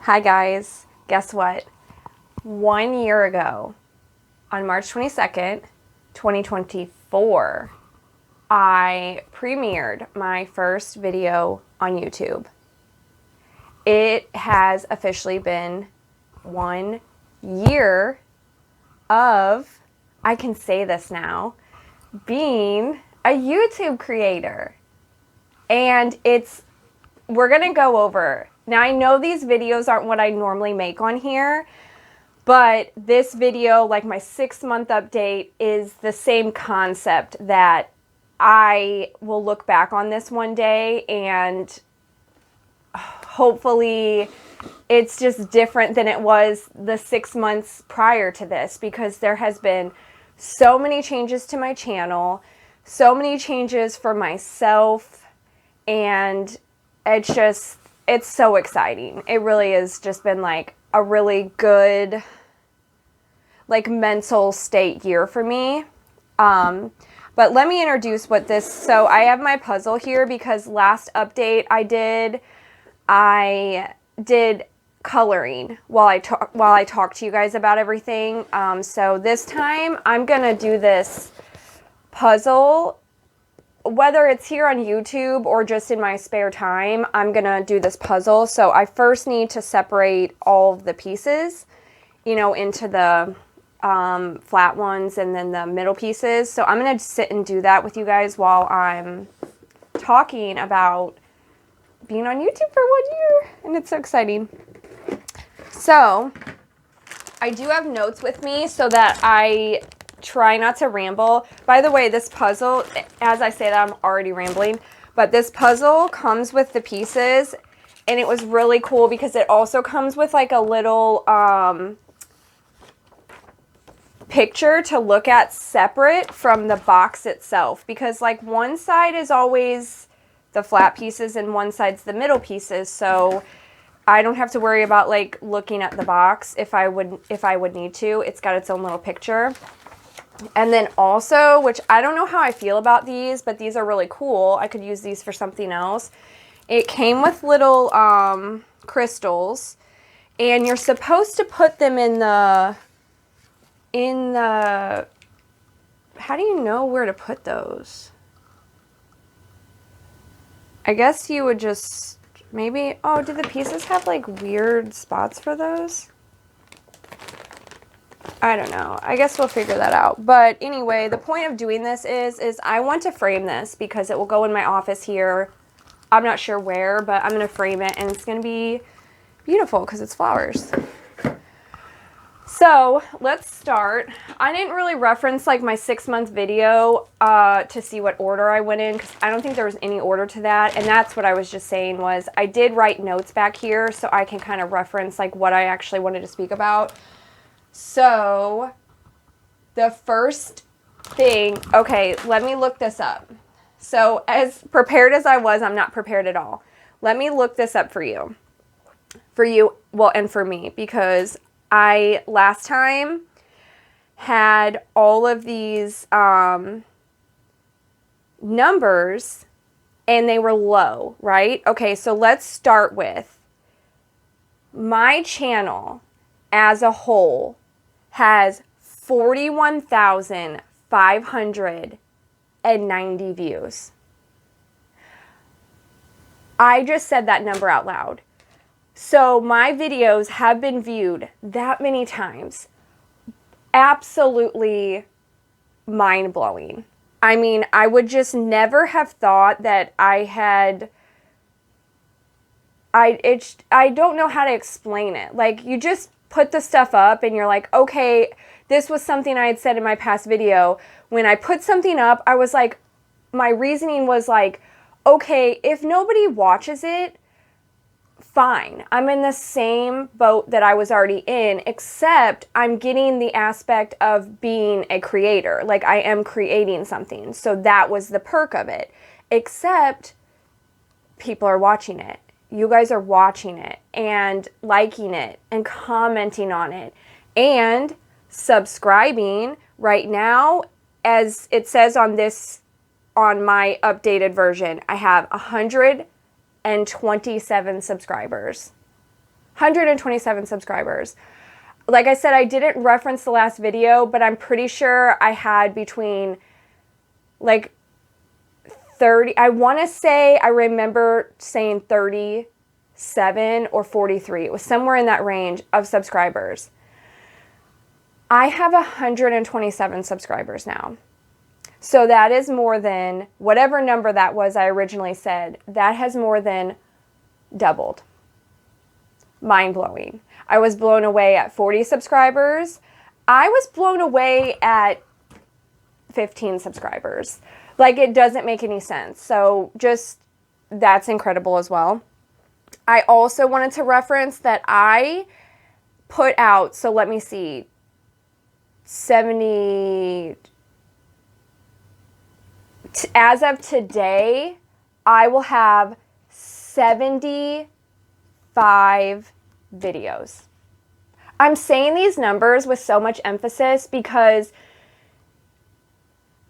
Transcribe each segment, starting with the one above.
Hi guys, guess what? 1 year ago, on March 22nd, 2024, I premiered my first video on YouTube. It has officially been 1 year of, I can say this now, being a YouTube creator. And we're gonna go over. Now I know these videos aren't what I normally make on here, but this video, like my 6-month update, is the same concept that I will look back on this one day and hopefully it's just different than it was the 6 months prior to this, because there has been so many changes to my channel, so many changes for myself, and it's so exciting. It really has just been like a really good, like, mental state year for me. But let me introduce so I have my puzzle here because last update I did coloring while I talked to you guys about everything. So this time I'm gonna do this puzzle, whether it's here on YouTube or just in my spare time. I'm gonna do this puzzle. So I first need to separate all of the pieces, into the flat ones and then the middle pieces. So I'm gonna sit and do that with you guys while I'm talking about being on YouTube for 1 year, and it's so exciting. So I do have notes with me so that I try not to ramble. By the way, this puzzle, as I say that, I'm already rambling, but this puzzle comes with the pieces, and it was really cool because it also comes with like a little picture to look at separate from the box itself, because like one side is always the flat pieces and one side's the middle pieces, so I don't have to worry about like looking at the box if I would need to. It's got its own little picture. And then also, which I don't know how I feel about these, but these are really cool. I could use these for something else. It came with little crystals, and you're supposed to put them in the, how do you know where to put those? I guess you would just maybe, oh, do the pieces have like weird spots for those? I don't know. I guess we'll figure that out. But anyway, the point of doing this is I want to frame this because it will go in my office here. I'm not sure where, but I'm going to frame it, and it's going to be beautiful because it's flowers. So let's start. I didn't really reference like my 6-month video to see what order I went in, because I don't think there was any order to that. And that's what I was just saying, was I did write notes back here so I can kind of reference like what I actually wanted to speak about. So the first thing, okay, let me look this up. So as prepared as I was, I'm not prepared at all. Let me look this up for you. Well, and for me, because I last time had all of these numbers and they were low, right? Okay, so let's start with my channel as a whole has 41,590 views. I just said that number out loud. So my videos have been viewed that many times. Absolutely mind-blowing. I mean, I would just never have thought that I don't know how to explain it. Like, you just put the stuff up and you're like, okay, this was something I had said in my past video. When I put something up, I was like, my reasoning was like, okay, if nobody watches it, fine. I'm in the same boat that I was already in, except I'm getting the aspect of being a creator. Like, I am creating something. So that was the perk of it. Except people are watching it. You guys are watching it and liking it and commenting on it and subscribing right now. As it says on my updated version, I have 127 subscribers. 127 subscribers. Like I said, I didn't reference the last video, but I'm pretty sure I had between like 30, I want to say, I remember saying 37 or 43. It was somewhere in that range of subscribers. I have 127 subscribers now. So that is more than whatever number that was I originally said. That has more than doubled. Mind-blowing. I was blown away at 40 subscribers. I was blown away at 15 subscribers. Like, it doesn't make any sense. So just, that's incredible as well. I also wanted to reference that I put out, so let me see, 70, as of today, I will have 75 videos. I'm saying these numbers with so much emphasis because,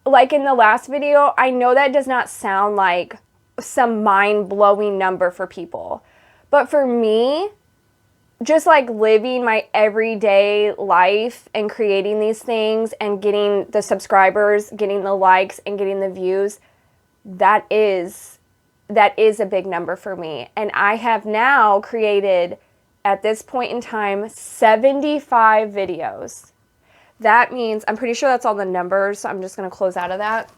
like in the last video, I know that does not sound like some mind-blowing number for people. But for me, just like living my everyday life and creating these things and getting the subscribers, getting the likes, and getting the views, that is a big number for me. And I have now created, at this point in time, 75 videos. That means, I'm pretty sure that's all the numbers, so I'm just going to close out of that.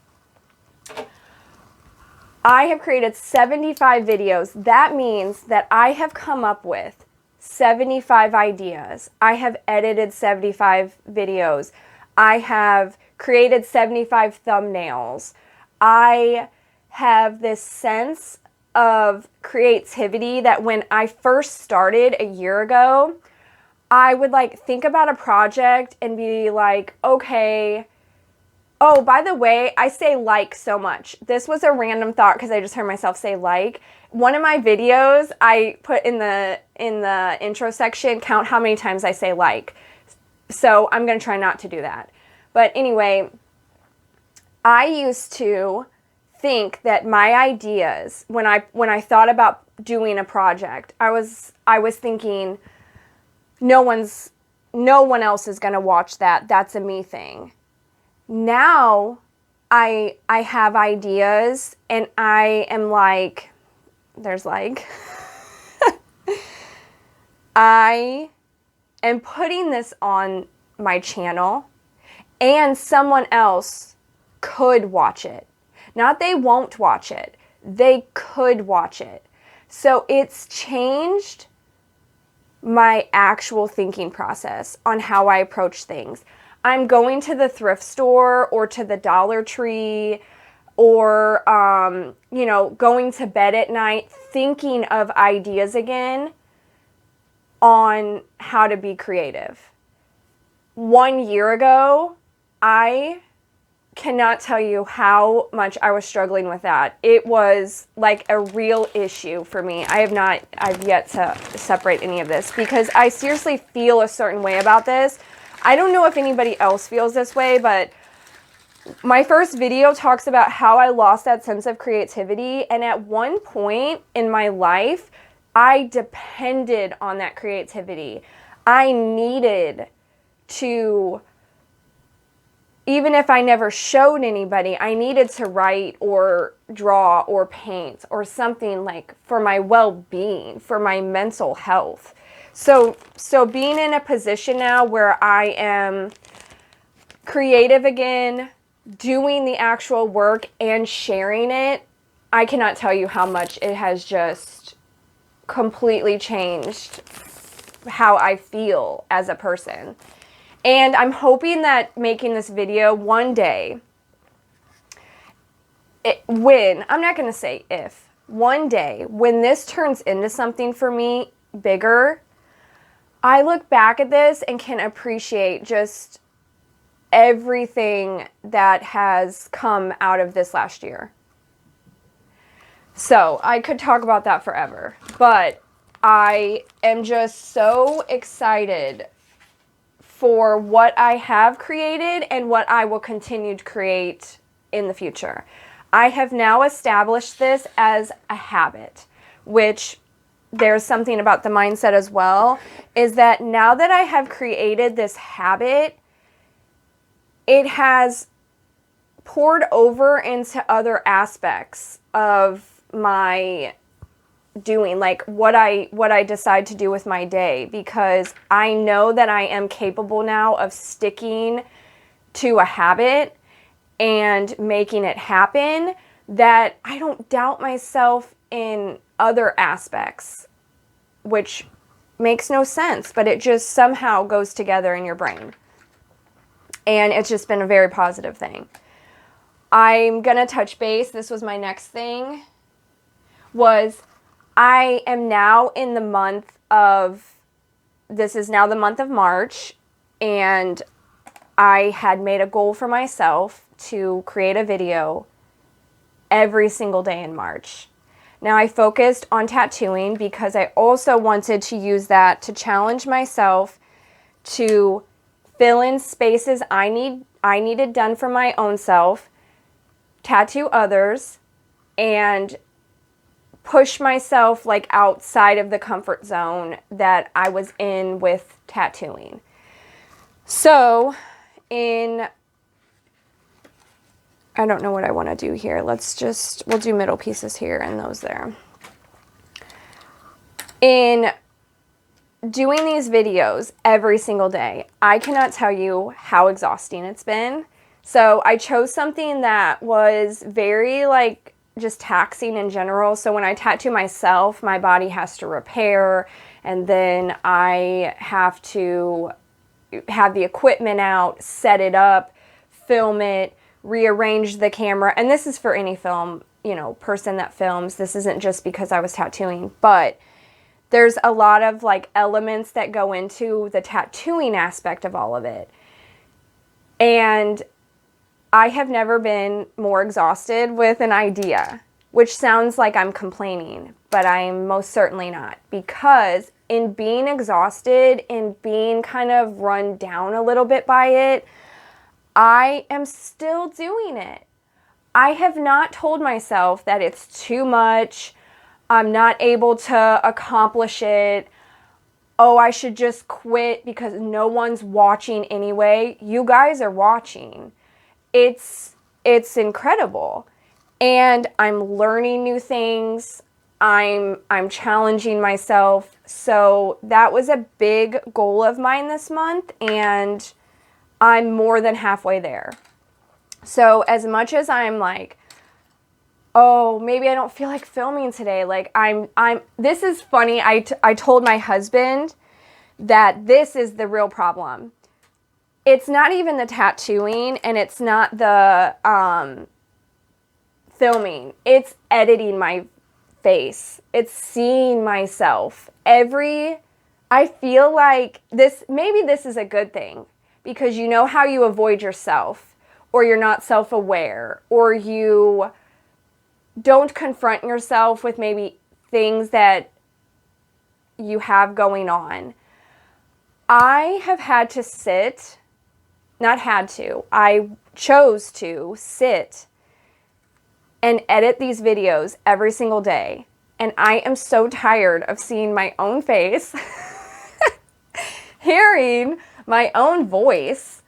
I have created 75 videos. That means that I have come up with 75 ideas. I have edited 75 videos. I have created 75 thumbnails. I have this sense of creativity that when I first started a year ago, I would like think about a project and be like, okay, oh, by the way, I say like so much. This was a random thought because I just heard myself say like. One of my videos, I put in the intro section, count how many times I say like. So I'm going to try not to do that. But anyway, I used to think that my ideas, when I thought about doing a project, I was thinking, no one else is going to watch that. That's a me thing. Now I have ideas and I am like, there's like, I am putting this on my channel and someone else could watch it. Not they won't watch it. They could watch it. So it's changed my actual thinking process on how I approach things. I'm going to the thrift store or to the Dollar Tree or, going to bed at night thinking of ideas again on how to be creative. 1 year ago, I cannot tell you how much I was struggling with that. It was like a real issue for me. I've yet to separate any of this because I seriously feel a certain way about this. I don't know if anybody else feels this way, but my first video talks about how I lost that sense of creativity. And at one point in my life, I depended on that creativity. I needed to, even if I never showed anybody, I needed to write or draw or paint or something like for my well-being, for my mental health. So being in a position now where I am creative again, doing the actual work and sharing it, I cannot tell you how much it has just completely changed how I feel as a person. And I'm hoping that making this video one day, I'm not going to say if, one day, when this turns into something for me bigger, I look back at this and can appreciate just everything that has come out of this last year. So I could talk about that forever, but I am just so excited for what I have created and what I will continue to create in the future. I have now established this as a habit, which there's something about the mindset as well, is that now that I have created this habit, it has poured over into other aspects of my doing, like what I decide to do with my day, because I know that I am capable now of sticking to a habit and making it happen, that I don't doubt myself in other aspects, which makes no sense, but it just somehow goes together in your brain. And it's just been a very positive thing. I'm going to touch base. This was my next thing, was I am now in the month of, this is now the month of March, and I had made a goal for myself to create a video every single day in March. Now, I focused on tattooing because I also wanted to use that to challenge myself to fill in spaces I needed done for my own self, tattoo others, and push myself like outside of the comfort zone that I was in with tattooing. So, I don't know what I want to do here. We'll do middle pieces here and those there. In doing these videos every single day, I cannot tell you how exhausting it's been. So I chose something that was very like just taxing in general. So when I tattoo myself, my body has to repair, and then I have to have the equipment out, set it up, film it, rearrange the camera. And this is for any film, person that films. This isn't just because I was tattooing, but there's a lot of like elements that go into the tattooing aspect of all of it. And I have never been more exhausted with an idea, which sounds like I'm complaining, but I'm most certainly not, because in being exhausted and being kind of run down a little bit by it, I am still doing it. I have not told myself that it's too much, I'm not able to accomplish it, oh, I should just quit because no one's watching anyway. You guys are watching. It's incredible. And I'm learning new things. I'm challenging myself. So that was a big goal of mine this month, and I'm more than halfway there. So as much as I'm like, oh, maybe I don't feel like filming today, like this is funny. I told my husband that this is the real problem. It's not even the tattooing, and it's not the filming. It's editing my face. It's seeing myself. I feel like maybe this is a good thing, because you know how you avoid yourself, or you're not self-aware, or you don't confront yourself with maybe things that you have going on. I have had to I chose to sit and edit these videos every single day. And I am so tired of seeing my own face, hearing my own voice.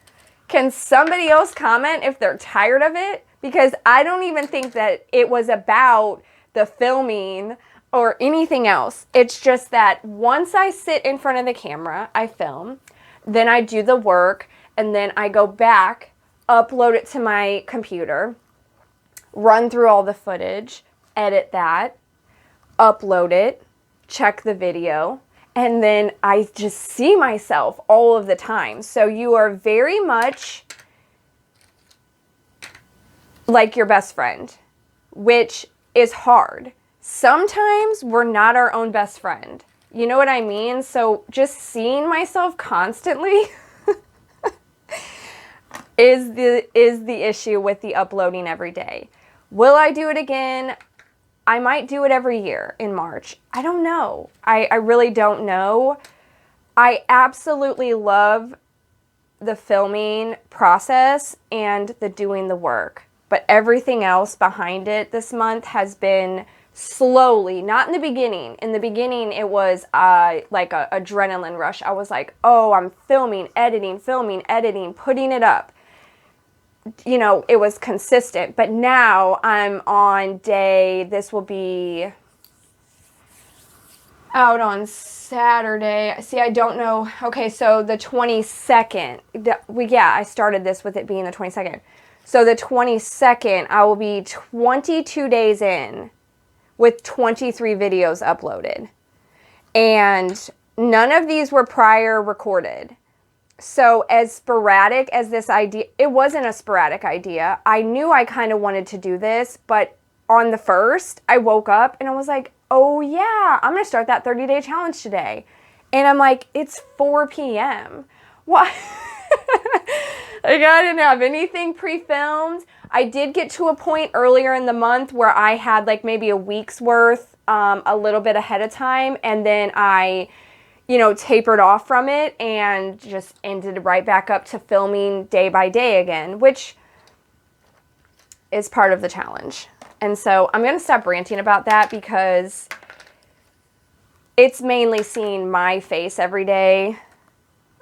Can somebody else comment if they're tired of it? Because I don't even think that it was about the filming or anything else. It's just that once I sit in front of the camera, I film, then I do the work, and then I go back, upload it to my computer, run through all the footage, edit that, upload it, check the video, and then I just see myself all of the time. So you are very much like your best friend, which is hard. Sometimes we're not our own best friend. You know what I mean? So just seeing myself constantly is the issue with the uploading every day. Will I do it again? I might do it every year in March. I don't know. I really don't know. I absolutely love the filming process and the doing the work. But everything else behind it this month has been slowly, not in the beginning. In the beginning, it was like a adrenaline rush. I was like, oh, I'm filming, editing, putting it up. You know, it was consistent. But now I'm on this will be out on Saturday. See, I don't know. Okay, so the 22nd. I started this with it being the 22nd. So the 22nd, I will be 22 days in with 23 videos uploaded. And none of these were prior recorded. So as sporadic as this idea, it wasn't a sporadic idea. I knew I kind of wanted to do this, but on the first, I woke up and I was like, oh yeah, I'm going to start that 30-day challenge today. And I'm like, it's 4 p.m. Why? Like, I didn't have anything pre-filmed. I did get to a point earlier in the month where I had like maybe a week's worth, a little bit ahead of time. And then I, tapered off from it and just ended right back up to filming day by day again, which is part of the challenge. And so I'm going to stop ranting about that because it's mainly seeing my face every day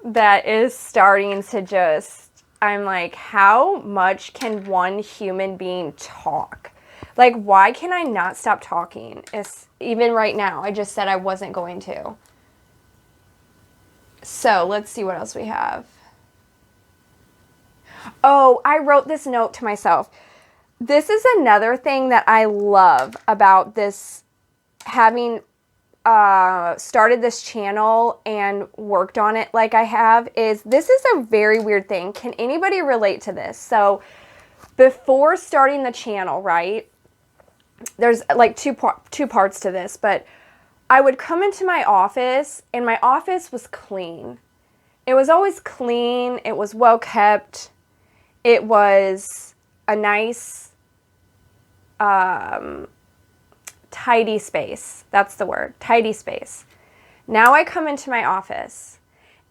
that is starting to just, I'm like, how much can one human being talk? Like, why can I not stop talking? Even right now, I just said I wasn't going to. So let's see what else we have. Oh, I wrote this note to myself. This is another thing that I love about this, having started this channel and worked on it like I have, is this is a very weird thing. Can anybody relate to this? So before starting the channel, right, there's like two parts to this, but I would come into my office and my office was clean. It was always clean. It was well kept. It was a nice, tidy space. That's the word, tidy space. Now I come into my office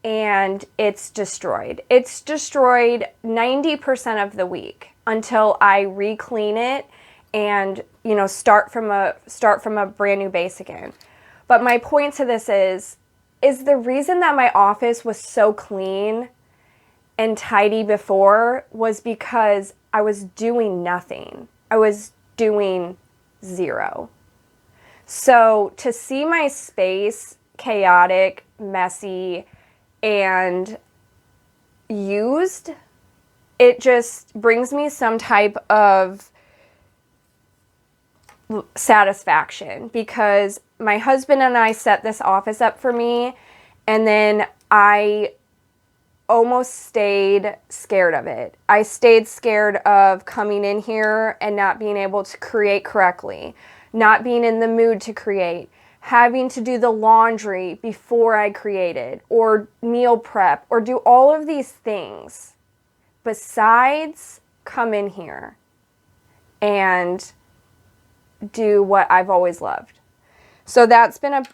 and it's destroyed. It's destroyed 90% of the week until I re-clean it and, start from a brand new base again. But my point to this is the reason that my office was so clean and tidy before was because I was doing nothing. I was doing zero. So to see my space chaotic, messy, and used, it just brings me some type of satisfaction because my husband and I set this office up for me, and then I almost stayed scared of it. I stayed scared of coming in here and not being able to create correctly, not being in the mood to create, having to do the laundry before I created, or meal prep, or do all of these things besides come in here and do what I've always loved. So that's been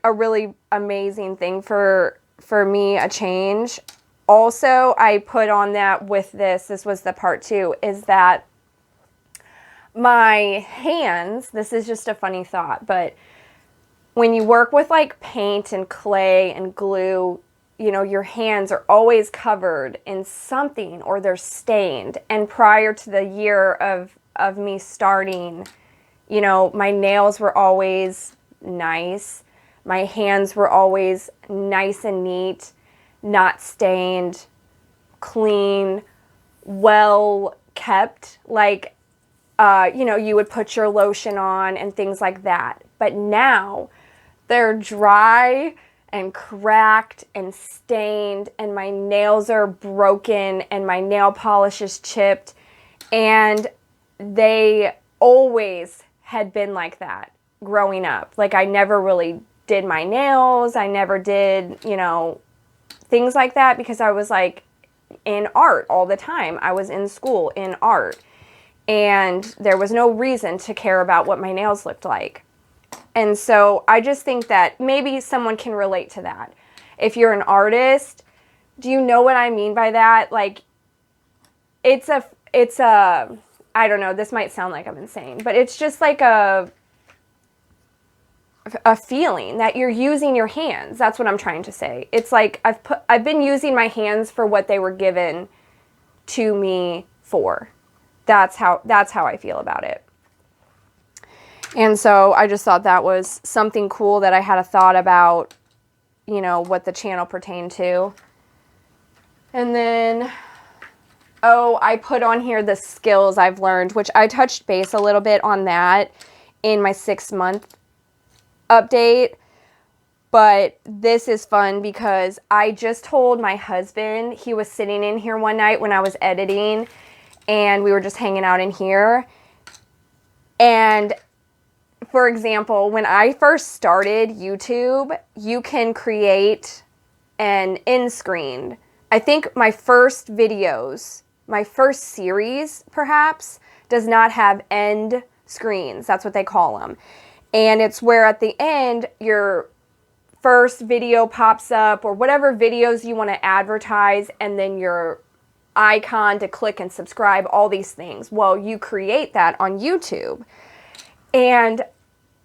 a really amazing thing for me, a change. Also, I put on that with this was the part 2, is that my hands, this is just a funny thought, but when you work with like paint and clay and glue, your hands are always covered in something or they're stained. And prior to the year of me starting, my nails were always nice. My hands were always nice and neat, not stained, clean, well kept. Like, you would put your lotion on and things like that. But now they're dry and cracked and stained, and my nails are broken and my nail polish is chipped. And they always had been like that growing up. Like, I never really did my nails. I never did, things like that because I was like in art all the time. I was in school in art, and there was no reason to care about what my nails looked like. And so I just think that maybe someone can relate to that. If you're an artist, do you know what I mean by that? Like, it's a, I don't know, this might sound like I'm insane, but it's just like a feeling that you're using your hands. That's what I'm trying to say. It's like I've been using my hands for what they were given to me for. That's how I feel about it. And so I just thought that was something cool that I had a thought about, you know, what the channel pertained to. And then, oh, I put on here the skills I've learned, which I touched base a little bit on that in my 6-month update. But this is fun because I just told my husband, he was sitting in here one night when I was editing, and we were just hanging out in here. And for example, when I first started YouTube, you can create an end screen. I think my first videos, my first series perhaps, does not have end screens. That's what they call them. And it's where at the end, your first video pops up, or whatever videos you want to advertise, and then your icon to click and subscribe, all these things. Well, you create that on YouTube. And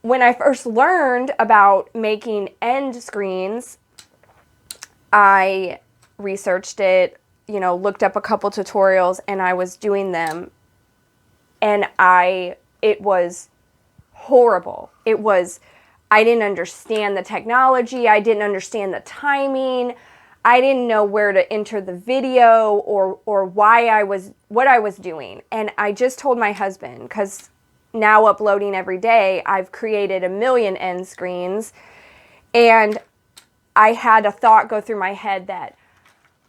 when I first learned about making end screens, I researched it, you know, looked up a couple tutorials, and I was doing them. And it was horrible. I didn't understand the technology. I didn't understand the timing. I didn't know where to enter the video or what I was doing. And I just told my husband, because now uploading every day, I've created 1 million end screens. And I had a thought go through my head that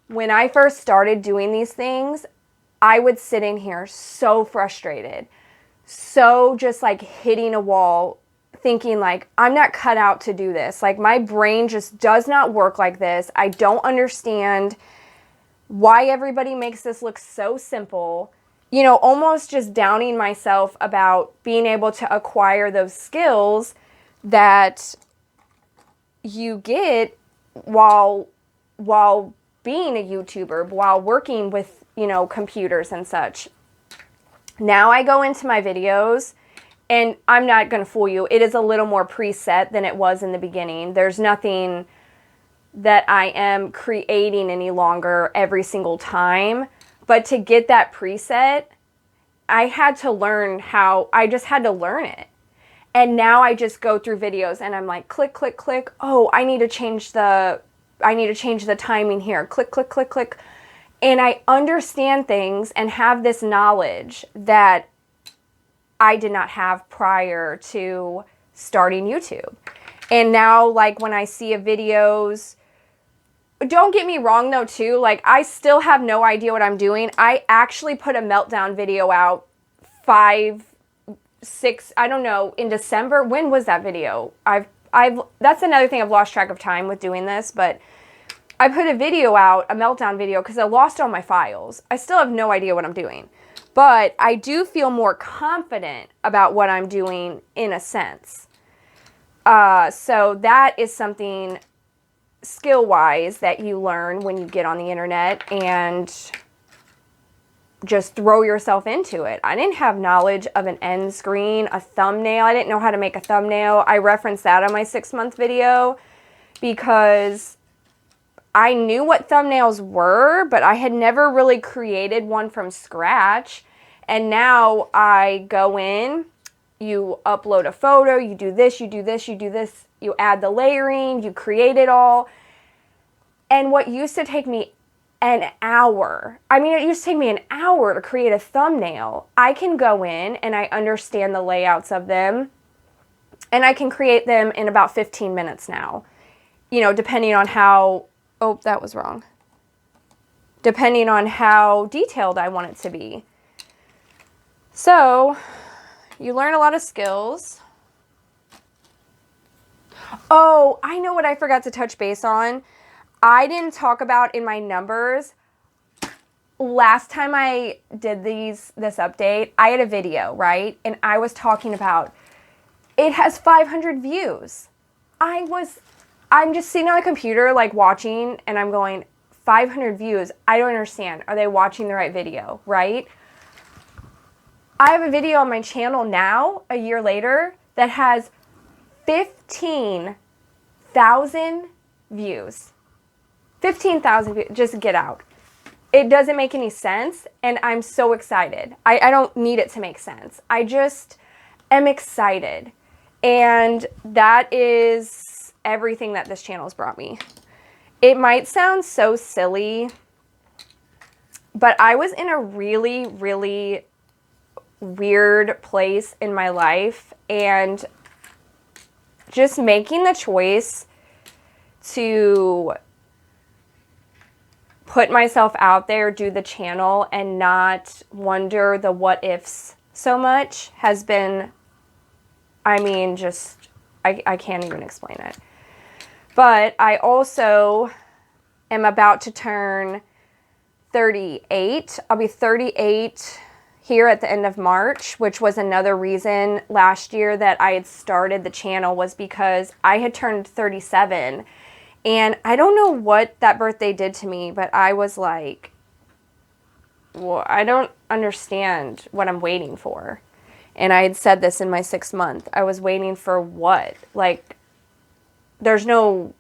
when I first started doing these things, I would sit in here so frustrated, so just like hitting a wall, thinking like, I'm not cut out to do this. Like, my brain just does not work like this. I don't understand why everybody makes this look so simple. You know, almost just downing myself about being able to acquire those skills that you get while being a YouTuber, while working with, you know, computers and such. Now I go into my videos, and I'm not going to fool you, it is a little more preset than it was in the beginning. There's nothing that I am creating any longer every single time. But to get that preset, I had to learn I just had to learn it. And now I just go through videos and I'm like, click, click, click. Oh, I need to change the timing here. Click, click, click, click. And I understand things and have this knowledge that I did not have prior to starting YouTube. And now, like, when I see videos, don't get me wrong though too, like, I still have no idea what I'm doing. I actually put a meltdown video out 5, 6, I don't know, in December. When was that video? That's another thing, I've lost track of time with doing this, but I put a video out, a meltdown video, because I lost all my files. I still have no idea what I'm doing. But I do feel more confident about what I'm doing in a sense. So that is something skill-wise that you learn when you get on the internet and just throw yourself into it. I didn't have knowledge of an end screen, a thumbnail. I didn't know how to make a thumbnail. I referenced that on my 6-month video because I knew what thumbnails were, but I had never really created one from scratch. And now I go in, you upload a photo, you do this, you do this, you do this, you add the layering, you create it all. And what used to take me an hour, I mean, it used to take me an hour to create a thumbnail. I can go in and I understand the layouts of them, and I can create them in about 15 minutes now. You know, depending on how, oh, that was wrong. Depending on how detailed I want it to be. So, you learn a lot of skills. Oh, I know what I forgot to touch base on. I didn't talk about in my numbers. Last time I did this update, I had a video, right? And I was talking about, it has 500 views. I'm just sitting on the computer, like, watching, and I'm going, 500 views? I don't understand. Are they watching the right video, right? I have a video on my channel now, a year later, that has 15,000 views. 15,000 views. Just get out. It doesn't make any sense, and I'm so excited. I don't need it to make sense. I just am excited. And that is everything that this channel's brought me. It might sound so silly, but I was in a really, really weird place in my life, and just making the choice to put myself out there, do the channel, and not wonder the what ifs so much has been, I mean, just, I can't even explain it. But I also am about to turn 38. I'll be 38 here at the end of March, which was another reason last year that I had started the channel, was because I had turned 37. And I don't know what that birthday did to me, but I was like, well, I don't understand what I'm waiting for. And I had said this in my 6th month. I was waiting for what? Like, there's no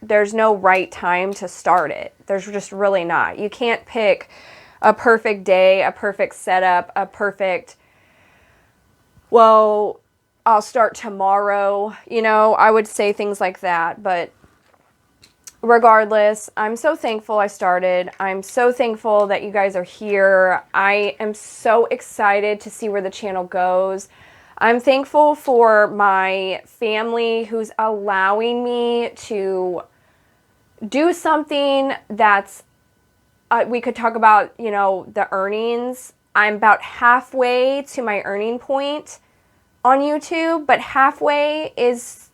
right time to start it. There's just really not. You can't pick a perfect day, a perfect setup, a perfect, well, I'll start tomorrow. You know, I would say things like that, but regardless, I'm so thankful I started. I'm so thankful that you guys are here. I am so excited to see where the channel goes. I'm thankful for my family who's allowing me to do something that's, we could talk about, you know, the earnings. I'm about halfway to my earning point on YouTube, but halfway is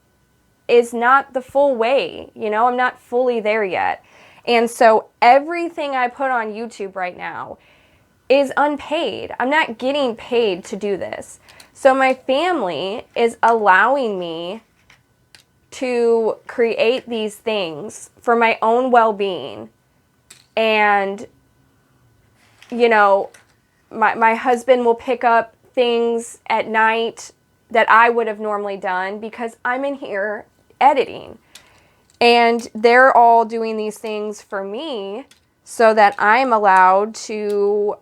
not the full way. You know, I'm not fully there yet. And so everything I put on YouTube right now is unpaid. I'm not getting paid to do this. So my family is allowing me to create these things for my own well-being. And, you know, my husband will pick up things at night that I would have normally done because I'm in here editing. And they're all doing these things for me so that I'm allowed to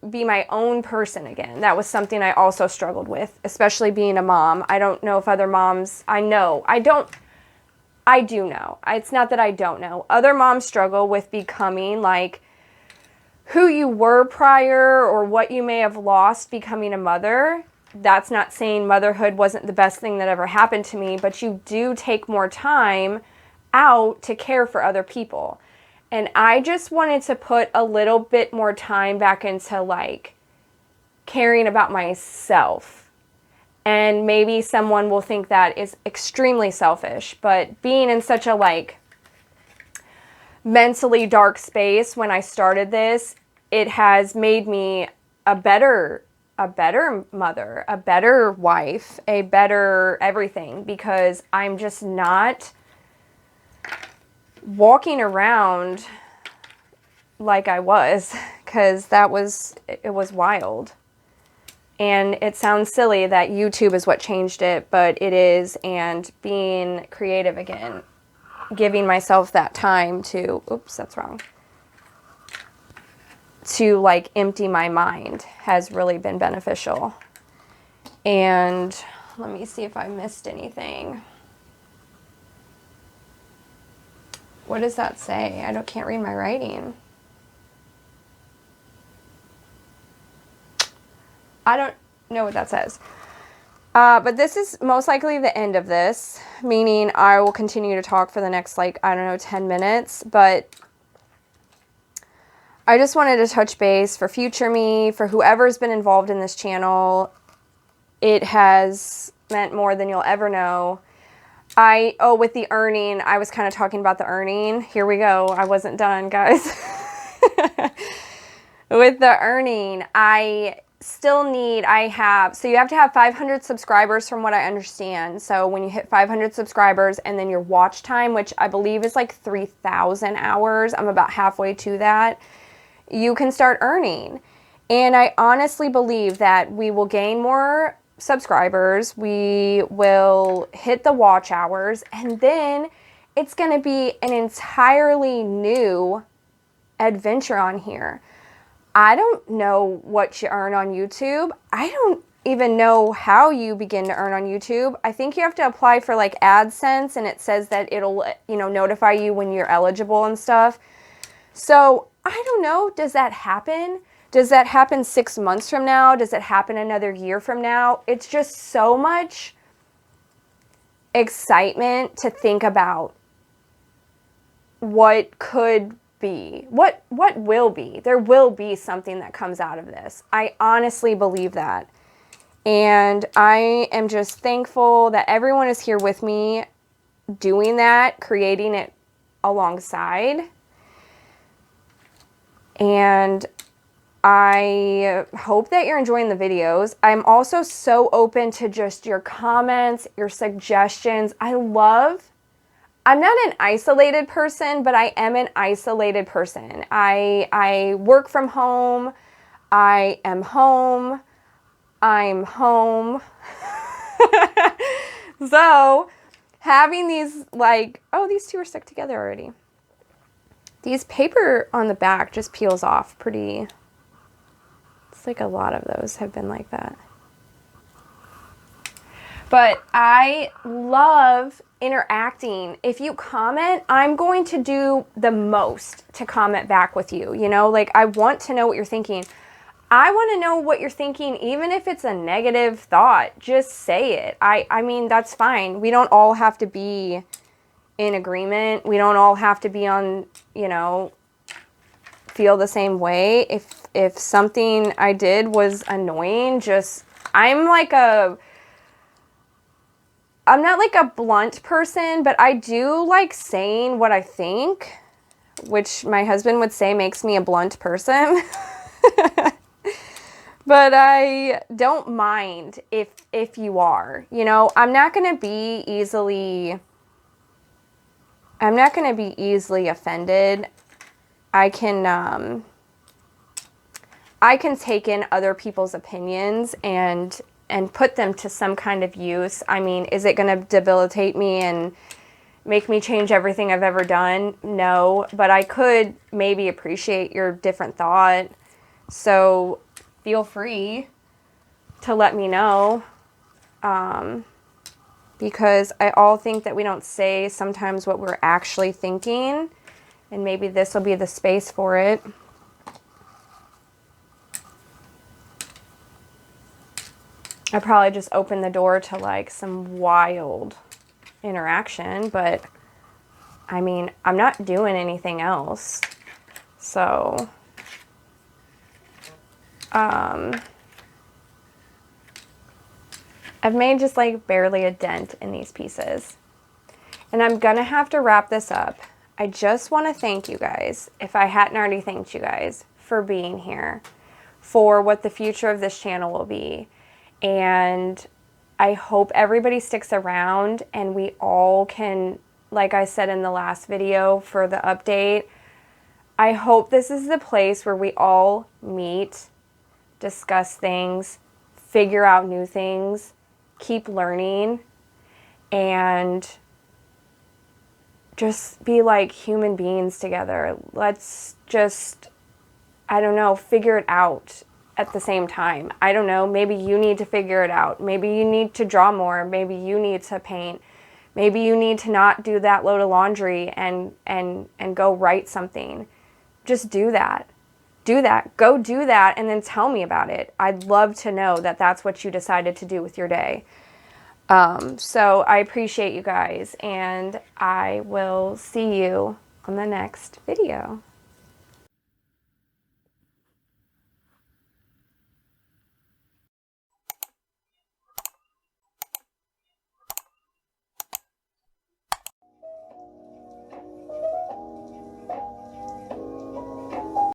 be my own person again. That was something I also struggled with, especially being a mom. I don't know if other moms, I do know. It's not that I don't know. Other moms struggle with becoming like who you were prior or what you may have lost becoming a mother. That's not saying motherhood wasn't the best thing that ever happened to me, but you do take more time out to care for other people. And I just wanted to put a little bit more time back into like caring about myself. And maybe someone will think that is extremely selfish, but being in such a like mentally dark space when I started this, it has made me a better mother, a better wife, a better everything, because I'm just not walking around like I was, because it was wild. And it sounds silly that YouTube is what changed it, but it is. And being creative again, giving myself that time to, oops, that's wrong, to like empty my mind has really been beneficial. And let me see if I missed anything. What does that say? Can't read my writing. I don't know what that says. But this is most likely the end of this, meaning I will continue to talk for the next, like, I don't know, 10 minutes. But I just wanted to touch base for future me, for whoever's been involved in this channel. It has meant more than you'll ever know. With the earning, I was kind of talking about the earning. Here we go. I wasn't done, guys. With the earning, so you have to have 500 subscribers from what I understand. So when you hit 500 subscribers and then your watch time, which I believe is like 3,000 hours, I'm about halfway to that, you can start earning. And I honestly believe that we will gain more subscribers. We will hit the watch hours, and then it's going to be an entirely new adventure on here. I don't know what you earn on YouTube. I don't even know how you begin to earn on YouTube. I think you have to apply for like AdSense, and it says that it'll, you know, notify you when you're eligible and stuff. So I don't know. Does that happen? Does that happen 6 months from now? Does it happen another year from now? It's just so much excitement to think about what could be, what will be. There will be something that comes out of this. I honestly believe that. And I am just thankful that everyone is here with me doing that, creating it alongside. And I hope that you're enjoying the videos. I'm also so open to just your comments, your suggestions. I'm not an isolated person, but I am an isolated person. I work from home. I am home. I'm home. So having these, like, oh, these two are stuck together already. These paper on the back just peels off pretty. It's like a lot of those have been like that. But I love interacting. If you comment, I'm going to do the most to comment back with you. You know, like, I want to know what you're thinking. I want to know what you're thinking, even if it's a negative thought. Just say it. I mean, that's fine. We don't all have to be in agreement. We don't all have to be on, you know, feel the same way. If something I did was annoying, I'm not like a blunt person, but I do like saying what I think, which my husband would say makes me a blunt person. But I don't mind if you are, you know, I'm not going to be easily offended. I can take in other people's opinions and put them to some kind of use. I mean, is it going to debilitate me and make me change everything I've ever done? No, but I could maybe appreciate your different thought. So feel free to let me know, because I all think that we don't say sometimes what we're actually thinking, and maybe this will be the space for it. I probably just opened the door to like some wild interaction, but I mean, I'm not doing anything else. So, I've made just like barely a dent in these pieces. And I'm gonna have to wrap this up. I just want to thank you guys, if I hadn't already thanked you guys, for being here, for what the future of this channel will be. And I hope everybody sticks around and we all can, like I said in the last video for the update, I hope this is the place where we all meet, discuss things, figure out new things, keep learning, and just be like human beings together. Let's just, I don't know, figure it out at the same time. I don't know, maybe you need to figure it out. Maybe you need to draw more. Maybe you need to paint. Maybe you need to not do that load of laundry and go write something. Just do that. Do that. Go do that and then tell me about it. I'd love to know that that's what you decided to do with your day. So I appreciate you guys, and I will see you on the next video.